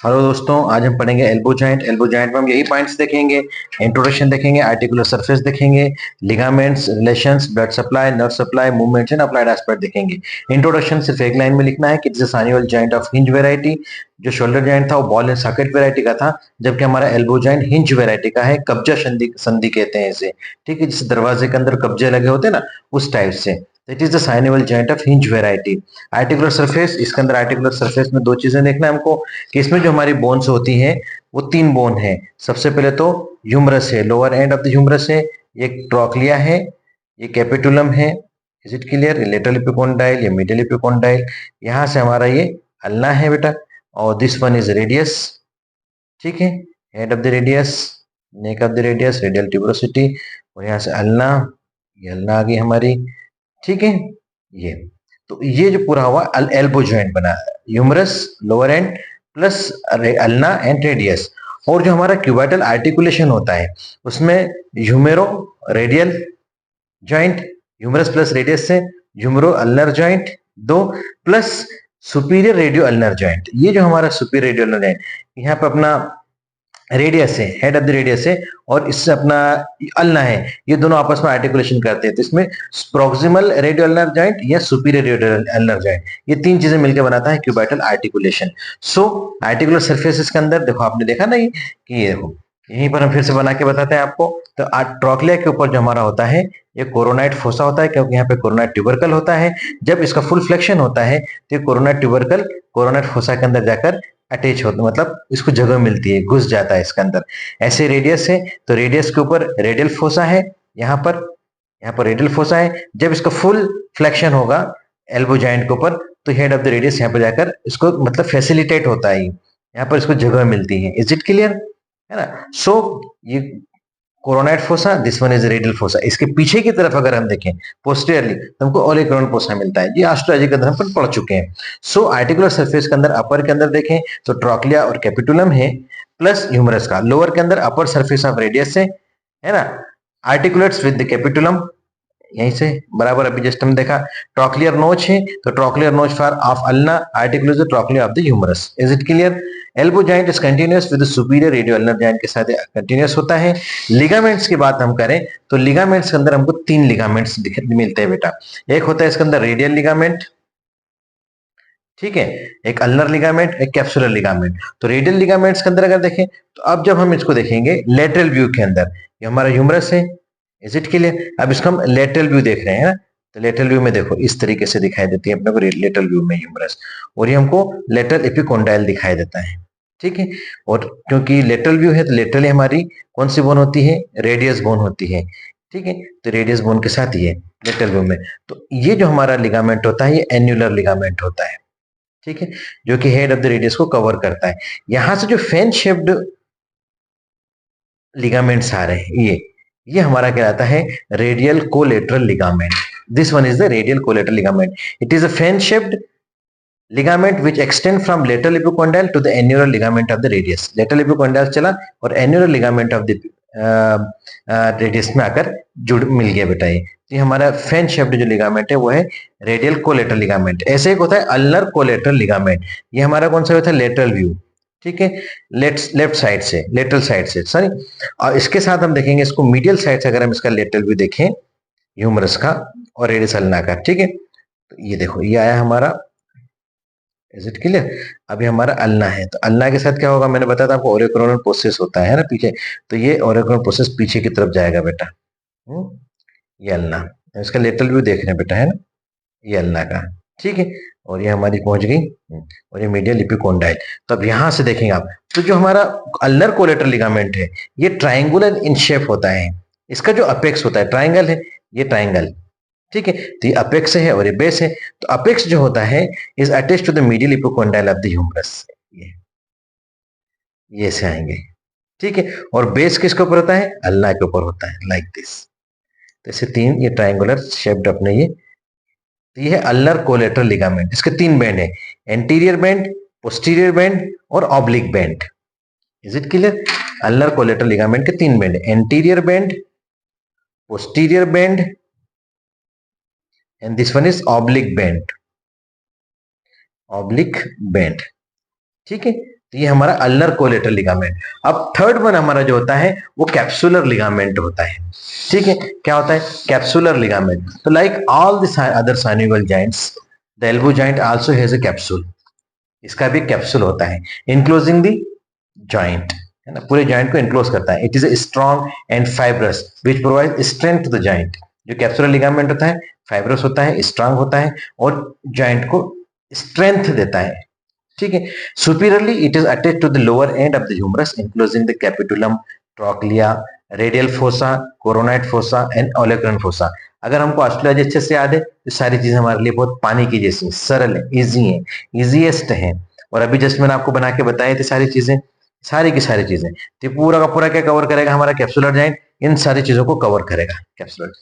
Hello दोस्तों, आज हम पढ़ेंगे एल्बो जॉइंट। एल्बो जॉइंट में हम यही पॉइंट्स देखेंगे। इंट्रोडक्शन देखेंगे, आर्टिकुलर सरफेस देखेंगे, ligaments, relations, blood supply, nerve supply, movements and applied aspect देखेंगे। इंट्रोडक्शन सिर्फ एक लाइन में लिखना है कि this synovial joint of hinge variety. जो शोल्डर जॉइंट था वो बॉल एंड सॉकेट वेराइटी का था, जबकि हमारा एल्बो जॉइंट हिंज वेराइटी का है। कब्जा संधि संधि कहते हैं इसे, ठीक है, जिस दरवाजे के अंदर कब्जे लगे होते हैं ना, उस टाइप से। It is the synovial joint of hinge variety. Articular surface, इसके अंदर आर्टिकुलर सरफेस में दो चीजें देखना है हमको कि इसमें जो हमारी बोन्स होती हैं वो तीन बोन है। सबसे पहले तो ह्यूमरस है, lower end of the humerus है, ये ट्रोक्लिया है, ये कैपिटुलम है। Is it clear? Lateral epicondyle, ये मिडियल एपिकोंडाइल, यहाँ से हमारा ये अल्ना है बेटा, और दिस वन इज रेडियस। ठीक है, head of the radius, neck of the radius, radial tuberosity, और यहाँ से अल्ना, ये अल्ना आ गई हमारी। ठीक है, ये तो ये जो पूरा हुआ एल्बो जॉइंट बना, humerus, lower end plus ulna and radius. और जो हमारा क्यूबाइटल आर्टिकुलेशन होता है उसमें humero radial joint, humerus plus radius से ह्यूमरो अल्नर जॉइंट दो, plus superior radio ulnar joint. ये जो हमारा सुपीरियर रेडियो अल्नर जॉइंट, यहाँ पे अपना रेडियस है, हेड ऑफ द रेडियस है, और इससे अपना अल्ना है, ये दोनों आपस में आर्टिकुलेशन करते हैं। तो इसमें प्रोक्सिमल रेडियो अल्नर जॉइंट या सुपीरियर रेडियो अल्नर जॉइंट, ये तीन चीजें मिलकर बनाता है क्यूबाइटल आर्टिकुलेशन। सो आर्टिकुलर सरफेसेस के अंदर देखो, आपने देखा ना कि ये देखो, यहीं पर हम फिर से बना के बताते हैं आपको। तो ट्रोक्लिया के ऊपर जो हमारा होता है ये कोरोनाइड फोसा होता है, क्योंकि यहाँ पे कोरोनाइड ट्यूबरकल होता है। जब इसका फुल फ्लेक्शन होता है तो ये कोरोनाइड ट्यूबरकल कोरोनाइड फोसा के अंदर जाकर अटैच होता, मतलब इसको जगह मिलती है, घुस जाता है इसके अंदर। ऐसे रेडियस है, तो रेडियस के ऊपर रेडियल फोसा है, यहाँ पर रेडियल फोसा है। जब इसका फुल फ्लेक्शन होगा एल्बो जॉइंट के ऊपर, तो हेड ऑफ द रेडियस यहाँ पर जाकर इसको मतलब फैसिलिटेट होता है, यहाँ पर इसको जगह मिलती है। Is it clear? है ना? सो ये coronoid fossa, this one is radial fossa. इसके पीछे की तरफ अगर हम देखें पोस्टीरियरली, तो हमको ओलेक्रोन फोसा मिलता है। ये ऑस्ट्रोलॉजी के अंदर हम पढ़ चुके हैं। सो आर्टिकुलर सरफेस के अंदर अपर के अंदर देखें तो ट्रोक्लिया और कैपिटुलम है, प्लस ह्यूमरस का। लोअर के अंदर अपर सरफेस ऑफ रेडियस है ना, आर्टिकुलेट्स विद द कैपिटुलम, यहीं से बराबर अभी जस्ट हम देखा। ट्रोक्लियर नोच है, तो trochlear notch for of ulna, articulates the trochlea of the humerus. Is it clear? Elbow joint is continuous with the superior radio ulnar joint के साथ कंटीन्यूअस होता है। लिगामेंट्स की बात हम करें तो लिगामेंट्स के अंदर हमको तीन लिगामेंट्स मिलते हैं बेटा। एक होता है इसके अंदर रेडियल लिगामेंट, ठीक है, एक अल्नर लिगामेंट, एक कैप्सुलर लिगामेंट। तो रेडियल लिगामेंट्स के अंदर अगर देखें, तो अब जब हम इसको देखेंगे लेटरल व्यू के अंदर, ये हमारा ह्यूमरस है। Is it clear? अब इसको हम लेटरल व्यू देख रहे हैं ना, तो लेटरल व्यू में देखो इस तरीके से दिखाई देती है अपने को लेटरल व्यू में ह्यूमरस, और ये हमको लेटरल एपिकोंडाइल दिखाई देता है। ठीक है, और क्योंकि लेटरल व्यू है तो लेटरली हमारी कौन सी बोन होती है? रेडियस बोन होती है। ठीक है, तो रेडियस बोन के साथ ये लेटरल व्यू में, तो ये जो हमारा लिगामेंट होता है ये एन्युलर लिगामेंट होता है। ठीक है, जो कि हेड ऑफ द रेडियस को कवर करता है। यहां से जो फैन शेप्ड लिगामेंट्स आ रहे हैं, ये हमारा कहलाता है radial collateral ligament. This one is the radial collateral ligament. It is a fan shaped ligament which extend from lateral epicondyle to the annular ligament of the radius. lateral epicondyle चला और annular ligament of the radius में आकर जुड़ मिल गया बेटा। ये हमारा fan shaped जो लिगामेंट है वो है रेडियल कोलेटरल लिगामेंट। ऐसे एक होता है अल्नर कोलेटरल लिगामेंट, ये हमारा कौन सा होता है? Lateral view. ठीक है, लेफ्ट साइड से, लेटरल साइड से, सॉरी। और इसके साथ हम देखेंगे इसको मीडियल साइड से, अगर हम इसका लेटरल व्यू देखें ह्यूमरस का और रेडियस अल्ना का। ठीक है, तो ये देखो ये आया हमारा। Is it clear? अभी हमारा अल्ना है, तो अल्ना के साथ क्या होगा? मैंने बताया था आपको, ओरिकोनल प्रोसेस होता है ना पीछे, तो ये ओरिकोनल प्रोसेस पीछे की तरफ जाएगा बेटा। ये अल्ना, इसका लेटरल व्यू देख रहे हैं बेटा, है ना, ये अल्ना का। ठीक है, और ये हमारी पहुंच गई, और ये मीडियल एपिकोंडाइल। तो अब यहां से देखेंगे आप, तो जो हमारा अल्नर कोलेटरल लिगामेंट है ये ट्राइंगुलर इन शेप होता है। इसका जो अपेक्स होता है ट्राइंगल है, ये ट्राइंगल। ठीक है, तो ये अपेक्स है और ये बेस है। तो अपेक्स जो होता है is attached to the medial epicondyle of the humerus, ये से आएंगे। ठीक है, और बेस किसके ऊपर होता है? अल्ना के ऊपर होता है, लाइक दिस। तो ऐसे तीन ये ट्राइंगुलर शेप्ड अपने ये, तो ये है अल्नर कोलेटरल लिगामेंट। इसके तीन बैंड है, एंटीरियर बैंड, पोस्टीरियर बैंड और oblique band. Is it clear? Ulnar collateral ligament के तीन band, anterior band, posterior band and this one is oblique band, oblique band। ठीक है, तो ये हमारा अल्नर कोलेटरल लिगामेंट। अब थर्ड वन हमारा जो होता है वो कैप्सुलर लिगामेंट होता है। ठीक है, क्या होता है? Capsular ligament. तो like all the other synovial joints, the elbow joint also has a capsule. इसका भी कैप्सूल होता है इनक्लोजिंग द जॉइंट, है ना, पूरे जॉइंट को इनक्लोज करता है। It is a strong and fibrous which provide strength to the joint. जो कैप्सुलर लिगामेंट होता है फाइब्रस होता है, स्ट्रांग होता है और जॉइंट को स्ट्रेंथ देता है। ठीक है, superiorly it is attached to the lower end of the humerus including the capitulum, trochlea, radial fossa, coronoid fossa and olecranon fossa. अगर हमको ऑस्ट्रेलिया अच्छे से याद है तो सारी चीजें हमारे लिए बहुत पानी की जैसी सरल है, इजी है, इजीएस्ट है। और अभी जस्ट मैंने आपको बना के बताई थी सारी चीजें, सारी की सारी चीजें। तो पूरा का पूरा क्या कवर करेगा? हमारा कैप्सुलर जॉइंट इन सारी चीजों को कवर करेगा कैप्सुलर।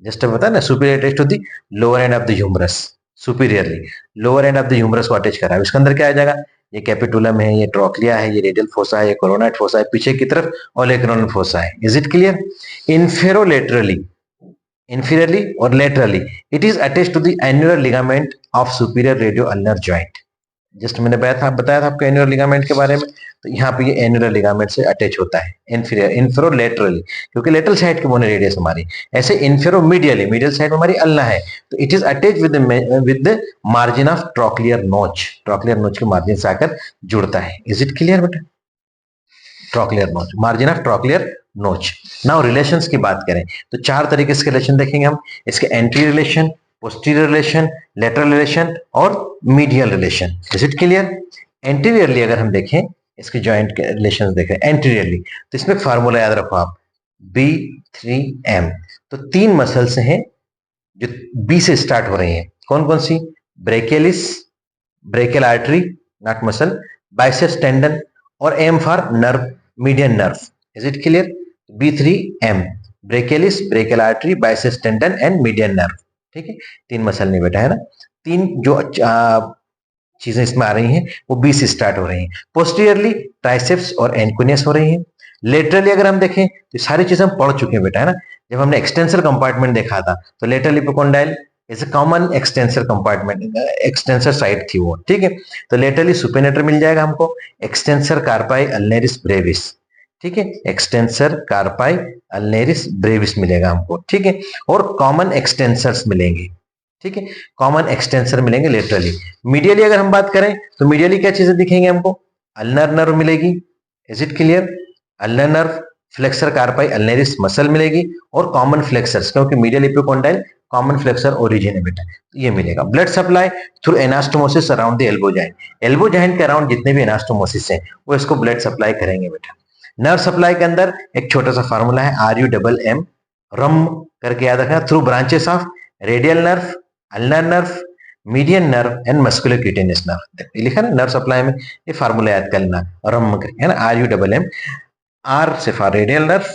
जस्ट बता ना, superior attach to the lower end of the humerus, superiorly lower end of the humerus को अटैच करा है। इसके अंदर क्या आ जाएगा? ये कैपिटुलम है, ये ट्रोक्लिया है, ये रेडियल फोसा है, ये कोरोनाइड फोसा है, पीछे की तरफ ओलेक्रोनल फोसा है। Is it clear? Inferolaterally, inferiorly or laterally it is attached to the annular ligament of superior radio ulnar joint। Just मैंने बताया था आपको एन्युलर लिगामेंट के बारे में। तो यहाँ पे ये एन्युलर लिगामेंट से अटैच होता है इन्फीरियर, इन्फेरोलेटरली, क्योंकि लेटरल साइड की बोन रेडियस हमारी। ऐसे इन्फेरोमीडियली, मीडियल साइड में हमारी अल्ना है, तो it is attach with the margin of trochlear नोच, ट्रोक्लियर नोच के मार्जिन से आकर जुड़ता है। इज इट क्लियर बेटा? ट्रोक्लियर नोच, मार्जिन ऑफ ट्रोक्लियर नोच। नाउ रिलेशंस की बात करें तो चार तरीके से रिलेशन देखेंगे हम। इसके anterior relation, posterior relation, lateral relation और medial relation. Is it clear? Anteriorly अगर हम देखें, इसके जॉइंट के रिलेशंस देखें एंटीरियरली, तो इसमें फार्मूला याद रखो आप, B3M। तो तीन मसल्स हैं जो बी से स्टार्ट हो रही हैं। कौन कौन सी? Brachialis, brachial artery not muscle, biceps tendon और M for nerve, median nerve. Is it clear? B3M, brachialis, brachial artery, biceps tendon and median nerve. ठीक है, तीन मसल नहीं बेटा, है ना। तीन जो चीजें इसमें आ रही हैं वो बी से स्टार्ट हो रही हैं। पोस्टीरियरली ट्राइसेप्स और एंकुनियस हो रही हैं। लेटरली अगर हम देखें तो सारी चीजें हम पढ़ चुके हैं बेटा, है ना। जब हमने एक्सटेंसर कंपार्टमेंट देखा था तो lateral epicondyle is a common extensor compartment, extensor site थी वो। ठीक है, तो लेटरली सुपेनेटर मिल जाएगा हमको, एक्सटेंसर कार्पाई अल्नेरिस ब्रेविस। ठीक है, एक्सटेंसर कार्पाई अल्नेरिस ब्रेविस मिलेगा हमको। ठीक है, और कॉमन एक्सटेंसर्स मिलेंगे। ठीक है, कॉमन एक्सटेंसर मिलेंगे लेटरली। मीडियली अगर हम बात करें तो मीडियली क्या चीजें दिखेंगे हमको? अल्नर नर्व मिलेगी। Is it clear? Ulnar nerve, flexor carpi ulnaris muscle मिलेगी और कॉमन फ्लेक्सर्स, क्योंकि medial epicondyle common flexor origin है बेटा, ये मिलेगा। Blood supply through anastomosis around the elbow joint, elbow joint के अराउंड जितने भी एनास्टोमोसिस हैं वो इसको ब्लड सप्लाई करेंगे बेटा। नर्व सप्लाई के अंदर एक छोटा सा फार्मूला है, RUMM, रम करके याद रखना, through branches of radial nerve, ulnar nerve, median nerve and musculocutaneous nerve. लिखा ना नर्व सप्लाई में, ये फार्मूला याद कर लेना, रम है ना, RUMM, R से for radial nerve,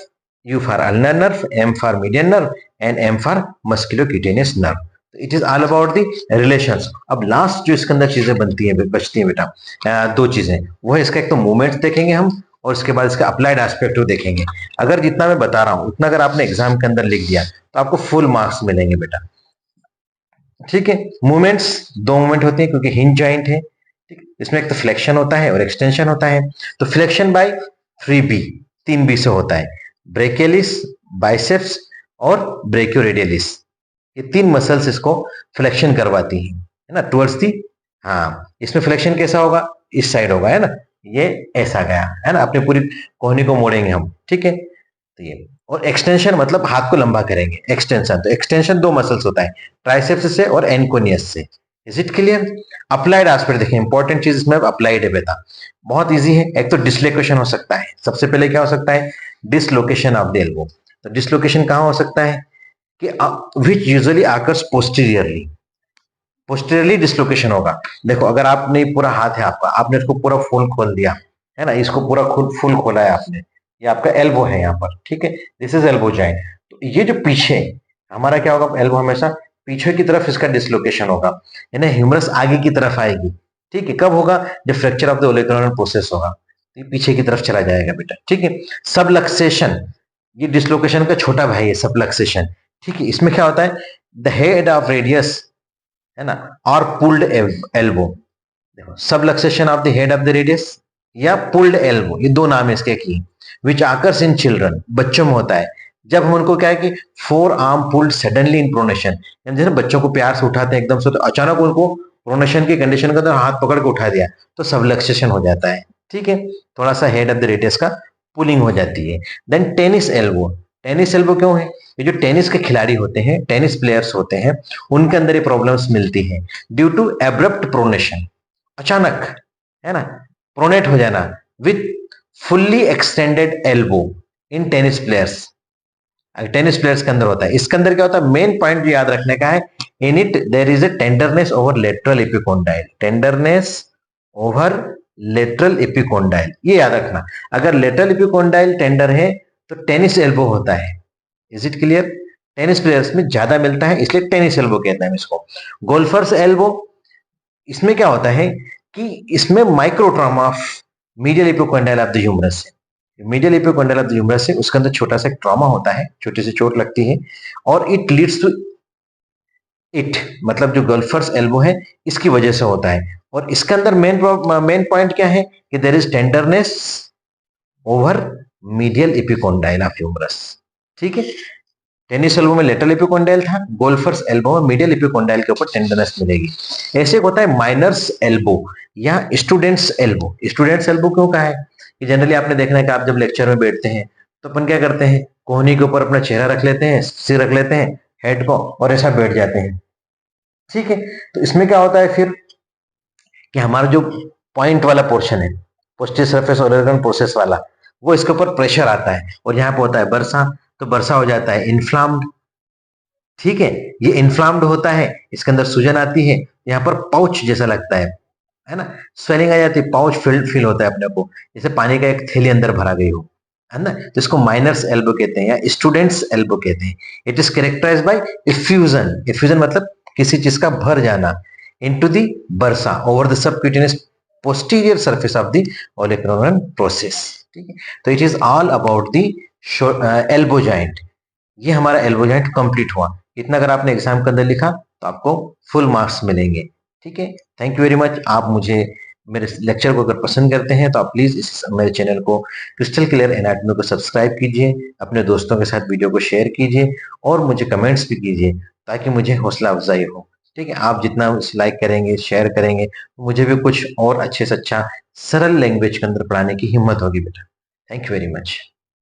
U for ulnar nerve, M for median nerve and M for musculocutaneous nerve. It is all about the relations. अब लास्ट जो इसके अंदर चीजें बनती हैं, बचती हैं बेटा, दो चीजें, वो है इसका एक तो मूवमेंट्स देखेंगे हम और उसके बाद इसका अप्लाइड एस्पेक्ट देखेंगे। अगर जितना मैं बता रहा हूं उतना अगर आपने एग्जाम के अंदर लिख दिया तो आपको फुल मार्क्स मिलेंगे बेटा। ठीक है, मूवमेंट्स दो मूवमेंट होते हैं क्योंकि हिंज जॉइंट है। ठीक, इसमें एक तो फ्लेक्शन होता है और एक्सटेंशन होता है। तो फ्लेक्शन बाय 3B, 3B से होता है, ब्रेकियलिस, बाइसेप्स और ब्रेकियोरेडियलिस। ये तीन मसल्स इसको फ्लेक्शन करवाती हैं, है ना, टुवर्ड्स दी। हाँ, इसमें फ्लेक्शन कैसा होगा? इस साइड होगा, है ना, ये ऐसा गया, है ना, अपने पूरी कोहनी को मोड़ेंगे हम। ठीक है, तो ये, और एक्सटेंशन मतलब हाथ को लंबा करेंगे, एक्सटेंशन। तो एक्सटेंशन दो मसल्स होता है, ट्राइसेप्स से और एनकोनियस से। Is it clear? Applied aspect देखिए, इंपॉर्टेंट चीज इसमें अप्लाइड है बेटा, बहुत इजी है। एक तो डिसलोकेशन हो सकता है, सबसे पहले क्या हो सकता है? Dislocation of the elbow. तो डिसलोकेशन कहां हो सकता है? कि विच usually occurs posteriorly, posteriorly dislocation होगा। देखो, अगर आपने पूरा हाथ है आपका, आपने इसको पूरा फुल खोल दिया, है ना, इसको पूरा फुल खोला है आपने, ये आपका एल्बो है यहाँ पर। ठीक है, दिस इज एल्बो जॉइंट। तो ये जो पीछे हमारा क्या होगा? एल्बो हमेशा पीछे की तरफ इसका डिसलोकेशन होगा, यानी ह्यूमरस आगे की तरफ आएगी। ठीक है, कब होगा? जब fracture of the olecranal process होगा, तो ये पीछे की तरफ चला जाएगा बेटा। ठीक है, सबलक्सेशन, ये डिसलोकेशन का छोटा भाई है, सबलक्सेशन। ठीक है, इसमें क्या होता है? द हेड ऑफ रेडियस, है ना, और पुल्ड एल्बो। देखो, subluxation of the head of the radius, या पुल्ड एल्बो, ये दो नाम है इसके की, विच आकर्स इन चिल्ड्रन, बच्चों में होता है। जब हम उनको क्या है कि four arm pulled suddenly in pronation, जैसे बच्चों को प्यार से उठाते हैं एकदम से, तो अचानक उनको प्रोनेशन की कंडीशन का तो हाथ पकड़ के उठा दिया तो सबलक्सेशन हो जाता है। ठीक है, थोड़ा सा हेड ऑफ द रेडियस का पुलिंग हो जाती है। Then tennis elbow, tennis elbow क्यों है? ये जो टेनिस के खिलाड़ी होते हैं, टेनिस प्लेयर्स होते हैं, उनके अंदर ये प्रॉब्लम्स मिलती हैं ड्यू टू एब्रप्ट प्रोनेशन, अचानक, है ना, प्रोनेट हो जाना with fully extended elbow in tennis players, tennis players के अंदर होता है। इसके अंदर क्या होता है, मेन पॉइंट जो याद रखने का है, in it there is a tenderness over lateral epicondyle, tenderness over lateral epicondyle, ये याद रखना। अगर लेटरल एपिकोंडाइल टेंडर है तो टेनिस एल्बो होता है। Is it clear? Tennis players में ज्यादा मिलता है, इसलिए टेनिस एल्बो कहते हैं इसको। गोल्फर्स एल्बो, इसमें क्या होता है कि इसमें micro trauma of medial epicondyle of the humerus है। Medial epicondyle of the humerus है, उसके अंदर छोटा सा ट्रॉमा होता है, छोटी सी चोट लगती है, और इट लीड्स टू इट, मतलब जो गोल्फर्स एल्बो है इसकी वजह से होता है। और इसके अंदर मेन पॉइंट क्या है कि there is tenderness over medial epicondyle of humerus. ठीक है, टेनिस एल्बो में लेटरल एपिकोंडाइल था, गोल्फर्स एल्बो में मीडियल एपिकोंडाइल के ऊपर टेंडरनेस मिलेगी। ऐसे होता है माइनर्स एल्बो या स्टूडेंट्स एल्बो। स्टूडेंट्स एल्बो क्यों कहा है कि जनरली आपने देखना है कि आप जब लेक्चर में बैठते हैं तो अपन क्या करते हैं, कोहनी के ऊपर अपना चेहरा रख लेते हैं, सिर रख लेते हैं, हेड को, और ऐसा बैठ जाते हैं। ठीक है, तो इसमें क्या होता है फिर कि हमारा जो पॉइंट वाला पोर्शन है, पोस्टीरियर सरफेस और ऑर्गन प्रोसेस वाला, वो इसके ऊपर प्रेशर आता है और यहाँ पे होता है बरसा, तो बरसा हो जाता है इन्फ्लाम्ड। ठीक है, ये इन्फ्लाम्ड होता है, इसके अंदर सूजन आती है, यहाँ पर पाउच जैसा लगता है ना, स्वेलिंग आ जाती है, पाउच फील होता है अपने को, जैसे पानी का एक थैली अंदर भरा गई हो, है ना। तो इसको माइनर्स एल्बो कहते हैं या स्टूडेंट्स एल्बो कहते हैं। It is characterised by effusion, effusion मतलब किसी चीज का भर जाना, into the bursa over the subcutaneous posterior surface of the olecranal process. ठीक है, तो it is all about the elbow joint. ये हमारा एल्बो जॉइंट कंप्लीट हुआ। इतना अगर आपने एग्जाम के अंदर लिखा तो आपको फुल मार्क्स मिलेंगे। ठीक है, थैंक यू वेरी मच। आप मुझे मेरे लेक्चर को अगर पसंद करते हैं तो आप प्लीज इस मेरे चैनल को क्रिस्टल क्लियर एनाटॉमी को सब्सक्राइब कीजिए, अपने दोस्तों के साथ वीडियो को शेयर कीजिए और मुझे कमेंट्स भी कीजिए ताकि मुझे हौसला अफजाई हो। ठीक है, आप जितना लाइक करेंगे, शेयर करेंगे, मुझे भी कुछ और अच्छे से अच्छा सरल लैंग्वेज के अंदर पढ़ाने की हिम्मत होगी बेटा। Thank you very much.